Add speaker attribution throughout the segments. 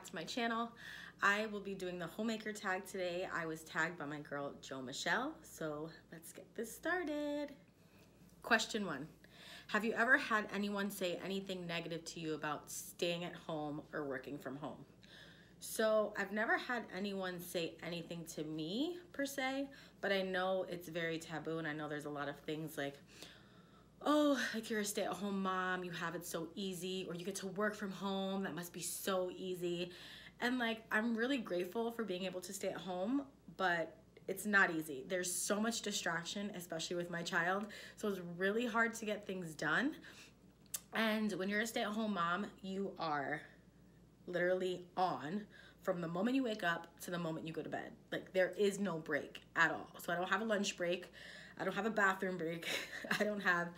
Speaker 1: back to my channel. I will be doing the Homemaker Tag today. I was tagged by my girl, Jo Michelle. So let's get this started. Question 1. Have you ever had anyone say anything negative to you about staying at home or working from home? So I've never had anyone say anything to me per se, but I know it's very taboo, and I know there's a lot of things like, oh, like you're a stay-at-home mom, you have it so easy, or you get to work from home, that must be so easy. And like, I'm really grateful for being able to stay at home, but it's not easy. There's so much distraction, especially with my child, so it's really hard to get things done. And when you're a stay-at-home mom, you are literally on from the moment you wake up to the moment you go to bed. Like, there is no break at all. So I don't have a lunch break, I don't have a bathroom break, I don't have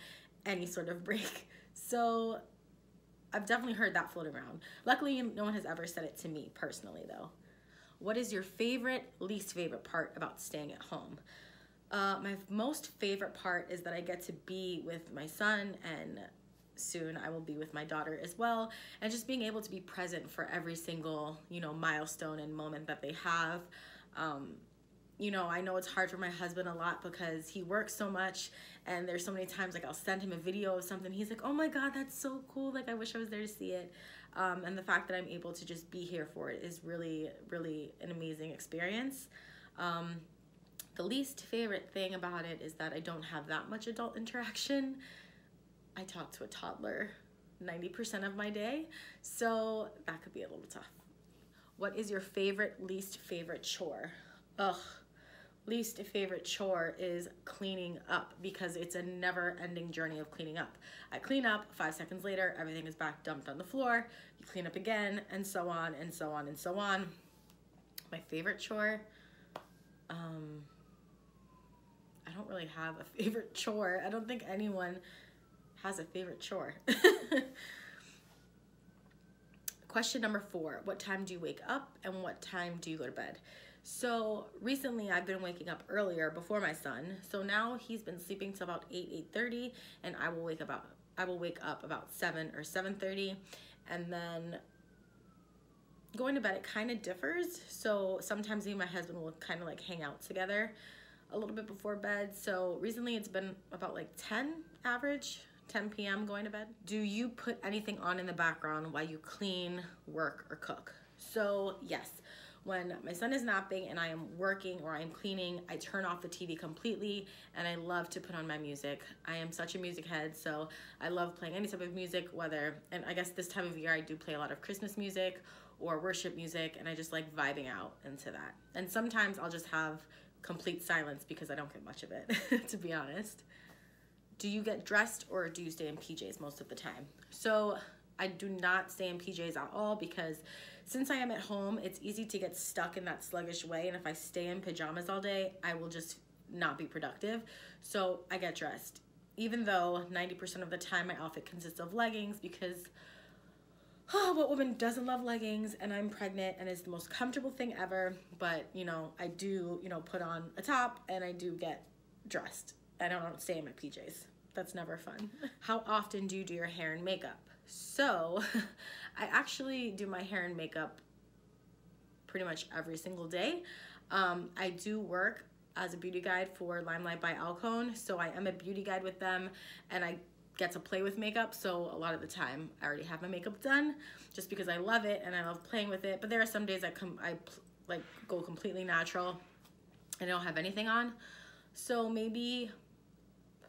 Speaker 1: any sort of break. So I've definitely heard that float around. Luckily, no one has ever said it to me personally though. What is your favorite, least favorite part about staying at home? My most favorite part is that I get to be with my son, and soon I will be with my daughter as well, and just being able to be present for every single, milestone and moment that they have. I know it's hard for my husband a lot because he works so much, and there's so many times like I'll send him a video of something, he's like, oh my god, that's so cool, like I wish I was there to see it. And the fact that I'm able to just be here for it is really, really an amazing experience. The least favorite thing about it is that I don't have that much adult interaction. I talk to a toddler 90% of my day, so that could be a little tough. What is your least favorite chore? Least favorite chore is cleaning up, because it's a never-ending journey of cleaning up. I clean up, 5 seconds later, everything is back dumped on the floor. You clean up again, and so on and so on and so on. My favorite chore, I don't really have a favorite chore. I don't think anyone has a favorite chore. Question number 4, what time do you wake up and what time do you go to bed? So recently I've been waking up earlier before my son. So now he's been sleeping till about 8:30, and I will wake up about 7 or 7:30, and then going to bed, it kind of differs. So sometimes me and my husband will kind of like hang out together a little bit before bed. So recently it's been about like 10 p.m. going to bed. Do you put anything on in the background while you clean, work, or cook? So yes, when my son is napping and I am working or I am cleaning, I turn off the TV completely, and I love to put on my music. I am such a music head, so I love playing any type of music, and I guess this time of year I do play a lot of Christmas music or worship music, and I just like vibing out into that. And sometimes I'll just have complete silence because I don't get much of it, to be honest. Do you get dressed or do you stay in PJs most of the time? So I do not stay in PJs at all, because since I am at home, it's easy to get stuck in that sluggish way, and if I stay in pajamas all day, I will just not be productive. So I get dressed, even though 90% of the time my outfit consists of leggings, because what woman doesn't love leggings? And I'm pregnant, and it's the most comfortable thing ever. But I do put on a top, and I do get dressed. I don't stay in my PJs. That's never fun. How often do you do your hair and makeup? So I actually do my hair and makeup pretty much every single day. I do work as a beauty guide for Limelight by Alcone, so I am a beauty guide with them, and I get to play with makeup. So a lot of the time I already have my makeup done, just because I love it and I love playing with it. But there are some days I go completely natural and I don't have anything on. So maybe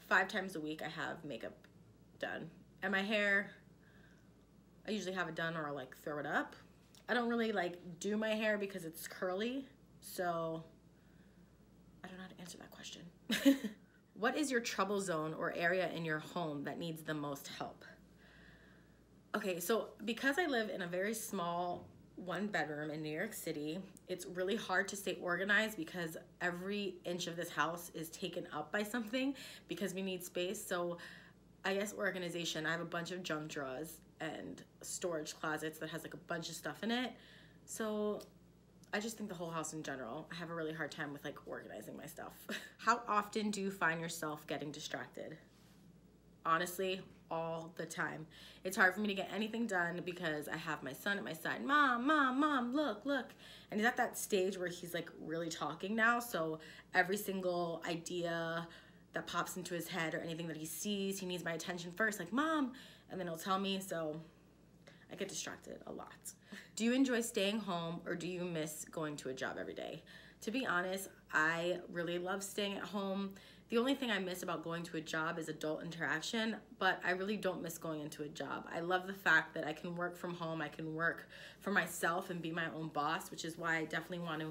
Speaker 1: 5 times a week I have makeup done. And my hair, I usually have it done or I'll like throw it up. I don't really like do my hair because it's curly, so I don't know how to answer that question. What is your trouble zone or area in your home that needs the most help? Okay, so because I live in a very small 1-bedroom in New York City, it's really hard to stay organized because every inch of this house is taken up by something because we need space. So I guess organization, I have a bunch of junk drawers and storage closets that has like a bunch of stuff in it. So I just think the whole house in general, I have a really hard time with like organizing my stuff. How often do you find yourself getting distracted? honestly, all the time. It's hard for me to get anything done because I have my son at my side. Mom, mom, mom, look, look. And he's at that stage where he's like really talking now. So every single idea that pops into his head or anything that he sees, he needs my attention first, like, mom, and then he'll tell me. So I get distracted a lot. Do you enjoy staying home or do you miss going to a job every day? To be honest, I really love staying at home. The only thing I miss about going to a job is adult interaction, but I really don't miss going into a job. I love the fact that I can work from home, I can work for myself and be my own boss, which is why I definitely want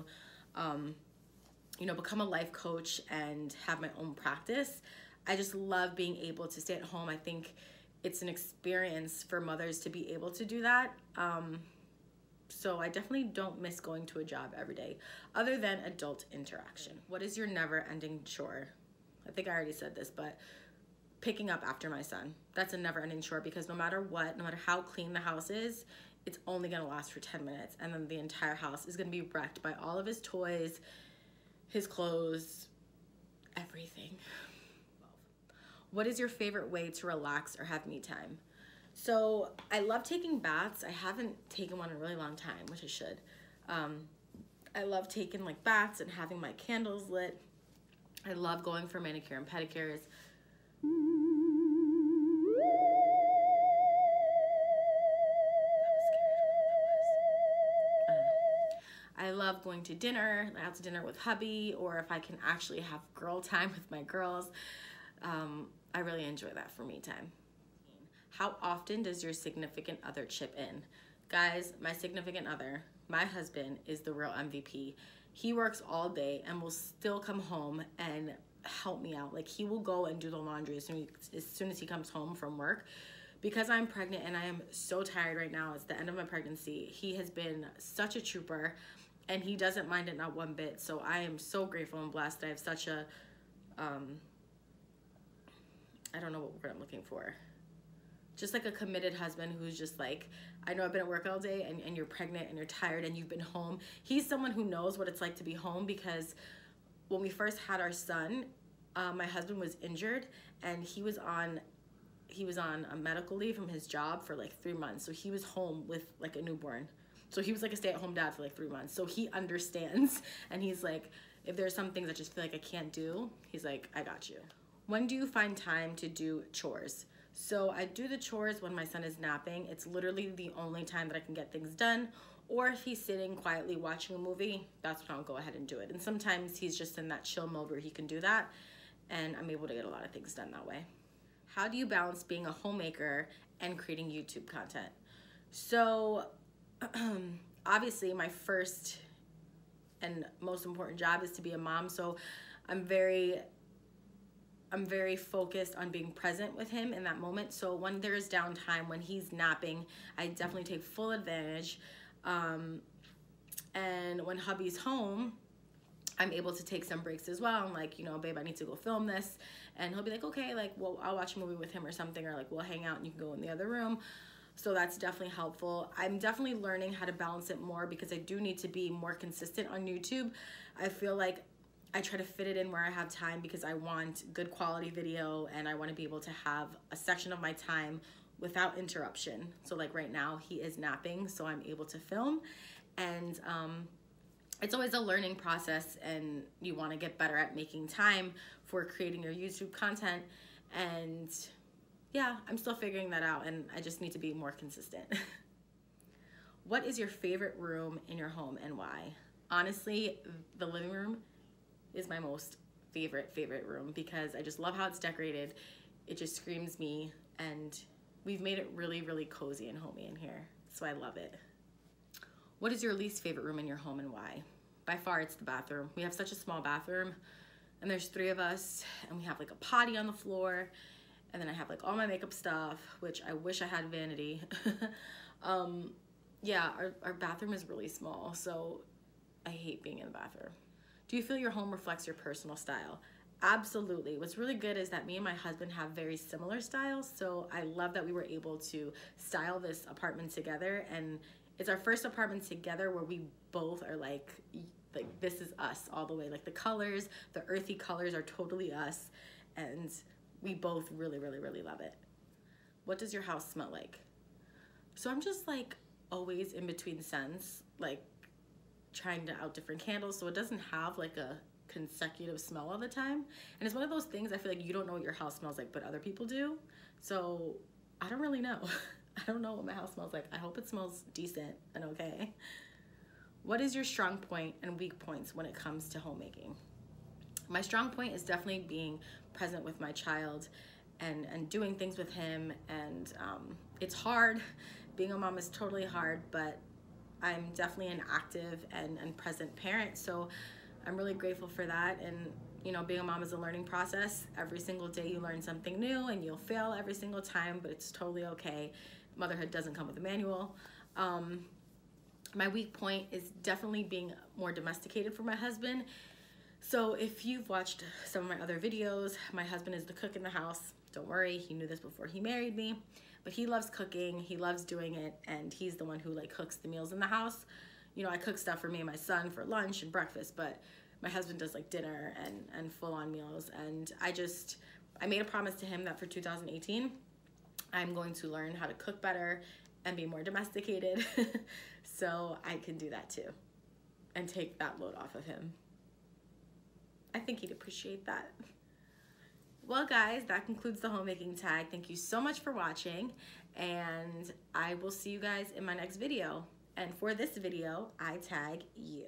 Speaker 1: to become a life coach and have my own practice. I just love being able to stay at home. I think it's an experience for mothers to be able to do that. So I definitely don't miss going to a job every day, other than adult interaction. What is your never-ending chore? I think I already said this, but picking up after my son. That's a never-ending chore because no matter what, no matter how clean the house is, it's only gonna last for 10 minutes, and then the entire house is gonna be wrecked by all of his toys, his clothes, everything. What is your favorite way to relax or have me time? So I love taking baths. I haven't taken one in a really long time, which I should. I love taking like baths and having my candles lit. I love going for manicure and pedicures. I love going to dinner, out to dinner with hubby, or if I can actually have girl time with my girls. I really enjoy that for me time. How often does your significant other chip in? Guys, my significant other, my husband, is the real MVP. He works all day and will still come home and help me out. Like, he will go and do the laundry as soon as he comes home from work. Because I'm pregnant and I am so tired right now, it's the end of my pregnancy, he has been such a trooper and he doesn't mind it, not one bit. So I am so grateful and blessed that I have such a, I don't know what word I'm looking for. Just like a committed husband who's just like, I know I've been at work all day and you're pregnant and you're tired and you've been home. He's someone who knows what it's like to be home because when we first had our son, my husband was injured and he was on a medical leave from his job for like 3 months. So he was home with like a newborn. So he was like a stay-at-home dad for like 3 months. So he understands and he's like, if there's some things I just feel like I can't do, he's like, I got you. When do you find time to do chores? So I do the chores when my son is napping. It's literally the only time that I can get things done. Or if he's sitting quietly watching a movie, that's when I'll go ahead and do it. And sometimes he's just in that chill mode where he can do that. And I'm able to get a lot of things done that way. How do you balance being a homemaker and creating YouTube content? So obviously my first and most important job is to be a mom. So I'm very focused on being present with him in that moment. So when there is downtime, when he's napping, I definitely take full advantage. And when hubby's home, I'm able to take some breaks as well. I'm like, you know, babe, I need to go film this. And he'll be like, okay, like, well, I'll watch a movie with him or something, or like we'll hang out and you can go in the other room. So that's definitely helpful. I'm definitely learning how to balance it more because I do need to be more consistent on YouTube. I feel like I try to fit it in where I have time because I want good quality video and I want to be able to have a section of my time without interruption. So like right now he is napping, so I'm able to film. And it's always a learning process and you want to get better at making time for creating your YouTube content. And yeah, I'm still figuring that out and I just need to be more consistent. What is your favorite room in your home and why? Honestly, the living room is my most favorite room because I just love how it's decorated. It just screams me and we've made it really, really cozy and homey in here. So I love it. What is your least favorite room in your home and why? By far, it's the bathroom. We have such a small bathroom and there's 3 of us and we have like a potty on the floor and then I have like all my makeup stuff, which I wish I had vanity. Yeah, our bathroom is really small, so I hate being in the bathroom. Do you feel your home reflects your personal style? Absolutely. What's really good is that me and my husband have very similar styles, so I love that we were able to style this apartment together, and it's our first apartment together where we both are like this is us all the way. Like the colors, the earthy colors are totally us, and we both really, really, really love it. What does your house smell like? So I'm just like always in between scents, like trying to out different candles so it doesn't have like a consecutive smell all the time. And it's one of those things I feel like you don't know what your house smells like, but other people do. So I don't really know. I don't know what my house smells like. I hope it smells decent and okay. What is your strong point and weak points when it comes to homemaking? My strong point is definitely being present with my child and doing things with him. And it's hard. Being a mom is totally hard, but I'm definitely an active and present parent. So I'm really grateful for that. And you know, being a mom is a learning process. Every single day you learn something new, and you'll fail every single time, but it's totally okay. Motherhood doesn't come with a manual. My weak point is definitely being more domesticated for my husband. So if you've watched some of my other videos, my husband is the cook in the house. Don't worry, he knew this before he married me, but he loves cooking, he loves doing it, and he's the one who like cooks the meals in the house. You know, I cook stuff for me and my son for lunch and breakfast, but my husband does like dinner and full-on meals. And I made a promise to him that for 2018, I'm going to learn how to cook better and be more domesticated so I can do that too and take that load off of him. I think he'd appreciate that. Well guys, that concludes the homemaking tag. Thank you so much for watching, and I will see you guys in my next video. And for this video, I tag you.